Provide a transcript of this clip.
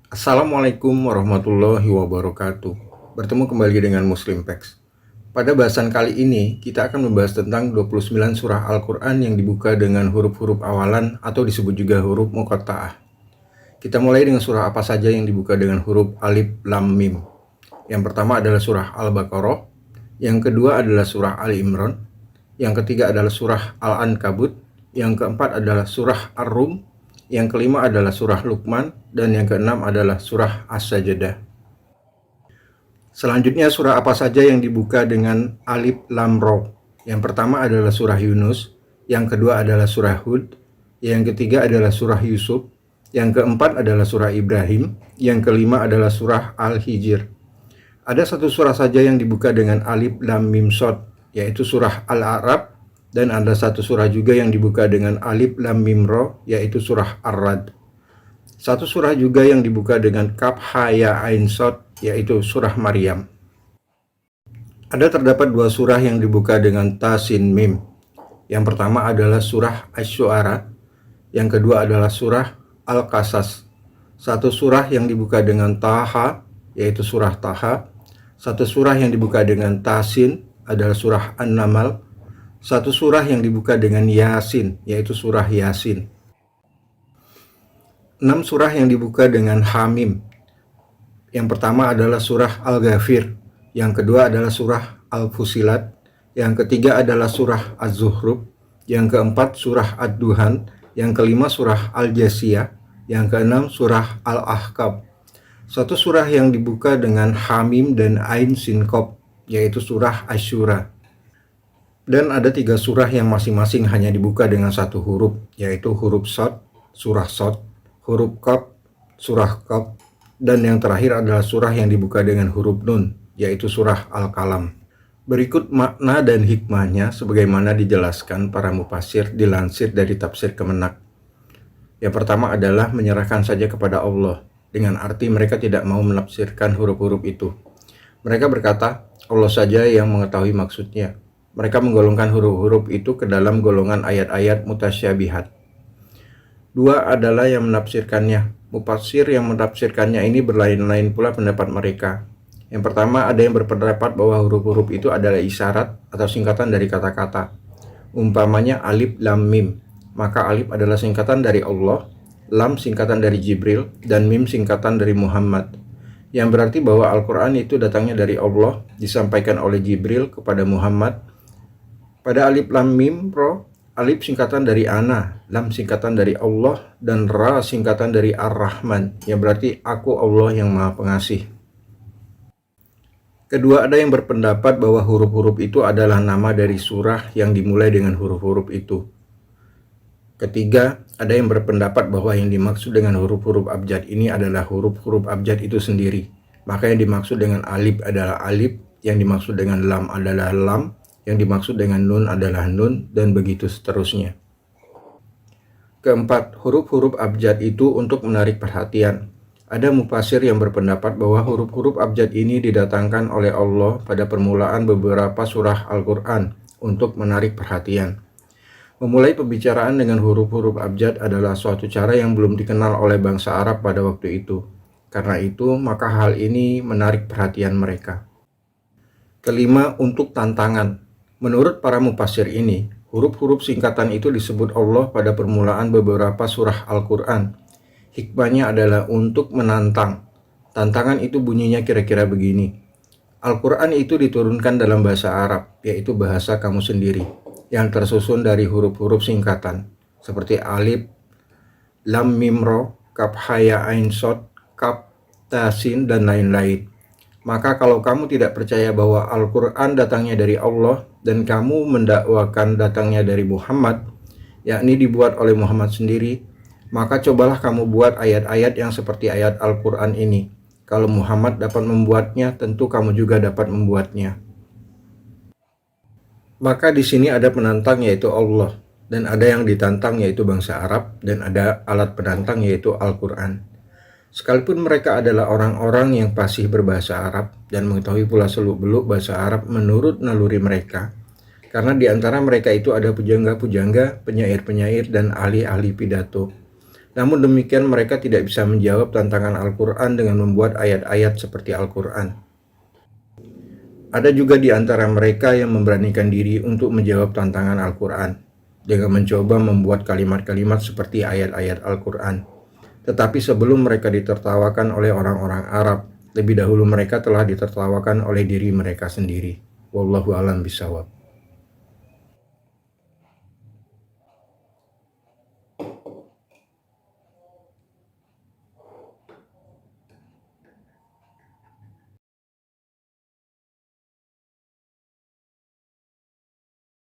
Assalamualaikum warahmatullahi wabarakatuh. Bertemu kembali dengan Muslim Facts. Pada bahasan kali ini, kita akan membahas tentang 29 surah Al-Quran yang dibuka dengan huruf-huruf awalan atau disebut juga huruf muqatta'ah. Kita mulai dengan surah apa saja yang dibuka dengan huruf Alif Lam Mim. Yang pertama adalah surah Al-Baqarah, yang kedua adalah surah Ali Imran, yang ketiga adalah surah Al-Ankabut, yang keempat adalah surah Ar-Rum, yang kelima adalah surah Luqman, dan yang keenam adalah surah As-Sajdah. Selanjutnya surah apa saja yang dibuka dengan Alif Lam Ra? Yang pertama adalah surah Yunus, yang kedua adalah surah Hud, yang ketiga adalah surah Yusuf, yang keempat adalah surah Ibrahim, yang kelima adalah surah Al-Hijr. Ada satu surah saja yang dibuka dengan Alif Lam Mim Shad, yaitu surah Al-A'raf, dan ada satu surah juga yang dibuka dengan Alif Lam Mim Ra, yaitu surah Ar-Ra'd. Satu surah juga yang dibuka dengan Kaf Ha Ya Ain Shad, yaitu surah Maryam. Ada terdapat dua surah yang dibuka dengan Ta Sin Mim. Yang pertama adalah surah Asy-Syu'ara, yang kedua adalah surah Al-Qasas. Satu surah yang dibuka dengan Taha, yaitu surah Taha. Satu surah yang dibuka dengan Tasin adalah surah An-Naml. Satu surah yang dibuka dengan Yasin, yaitu surah Yasin. 6 surah yang dibuka dengan Hamim. Yang pertama adalah surah Al-Ghafir, yang kedua adalah surah Al-Fusilat, yang ketiga adalah surah Az-Zukhruf, yang keempat surah Ad-Duhan, yang kelima surah Al-Jasiyah, yang keenam surah Al-Ahqaf. Satu surah yang dibuka dengan Hamim dan Ain Sin Qaf, yaitu surah Asy-Syura. Dan ada 3 surah yang masing-masing hanya dibuka dengan satu huruf, yaitu huruf Shad, surah Shad, huruf Qaf, surah Qaf, dan yang terakhir adalah surah yang dibuka dengan huruf Nun, yaitu surah Al-Qalam. Berikut makna dan hikmahnya sebagaimana dijelaskan para mufassir dilansir dari tafsir Kemenak. Yang pertama adalah menyerahkan saja kepada Allah, dengan arti mereka tidak mau menafsirkan huruf-huruf itu. Mereka berkata, Allah saja yang mengetahui maksudnya. Mereka menggolongkan huruf-huruf itu ke dalam golongan ayat-ayat mutasyabihat. Dua adalah yang menafsirkannya. Mufassir yang menafsirkannya ini berlain-lain pula pendapat mereka. Yang pertama, ada yang berpendapat bahwa huruf-huruf itu adalah isyarat atau singkatan dari kata-kata. Umpamanya Alif Lam Mim. Maka Alif adalah singkatan dari Allah, Lam singkatan dari Jibril, dan Mim singkatan dari Muhammad. Yang berarti bahwa Al-Quran itu datangnya dari Allah, disampaikan oleh Jibril kepada Muhammad. Pada Alif Lam Mim Ra, Alif singkatan dari Ana, Lam singkatan dari Allah, dan Ra singkatan dari Ar-Rahman, yang berarti aku Allah yang Maha Pengasih. Kedua, ada yang berpendapat bahwa huruf-huruf itu adalah nama dari surah yang dimulai dengan huruf-huruf itu. Ketiga, ada yang berpendapat bahwa yang dimaksud dengan huruf-huruf abjad ini adalah huruf-huruf abjad itu sendiri. Maka yang dimaksud dengan alif adalah alif, yang dimaksud dengan lam adalah lam, yang dimaksud dengan nun adalah nun, dan begitu seterusnya. Keempat, huruf-huruf abjad itu untuk menarik perhatian. Ada mufassir yang berpendapat bahwa huruf-huruf abjad ini didatangkan oleh Allah pada permulaan beberapa surah Al-Quran untuk menarik perhatian. Memulai pembicaraan dengan huruf-huruf abjad adalah suatu cara yang belum dikenal oleh bangsa Arab pada waktu itu. Karena itu, maka hal ini menarik perhatian mereka. Kelima, untuk tantangan. Menurut para mufassir ini, huruf-huruf singkatan itu disebut Allah pada permulaan beberapa surah Al-Quran. Hikmahnya adalah untuk menantang. Tantangan itu bunyinya kira-kira begini. Al-Quran itu diturunkan dalam bahasa Arab, yaitu bahasa kamu sendiri, yang tersusun dari huruf-huruf singkatan, seperti Alif, Lam Mim Ra, Kaf Ha Ya Ain Shad, Qaf, Ta Sin, dan lain-lain. Maka kalau kamu tidak percaya bahwa Al-Quran datangnya dari Allah dan kamu mendakwakan datangnya dari Muhammad, yakni dibuat oleh Muhammad sendiri, maka cobalah kamu buat ayat-ayat yang seperti ayat Al-Quran ini. Kalau Muhammad dapat membuatnya, tentu kamu juga dapat membuatnya. Maka di sini ada penantang yaitu Allah, dan ada yang ditantang yaitu bangsa Arab, dan ada alat penantang yaitu Al-Quran. Sekalipun mereka adalah orang-orang yang fasih berbahasa Arab dan mengetahui pula seluk-beluk bahasa Arab menurut naluri mereka, karena di antara mereka itu ada pujangga-pujangga, penyair-penyair, dan ahli-ahli pidato. Namun demikian mereka tidak bisa menjawab tantangan Al-Quran dengan membuat ayat-ayat seperti Al-Quran. Ada juga di antara mereka yang memberanikan diri untuk menjawab tantangan Al-Quran dengan mencoba membuat kalimat-kalimat seperti ayat-ayat Al-Quran. Tetapi sebelum mereka ditertawakan oleh orang-orang Arab, lebih dahulu mereka telah ditertawakan oleh diri mereka sendiri. Wallahu a'lam bishawab.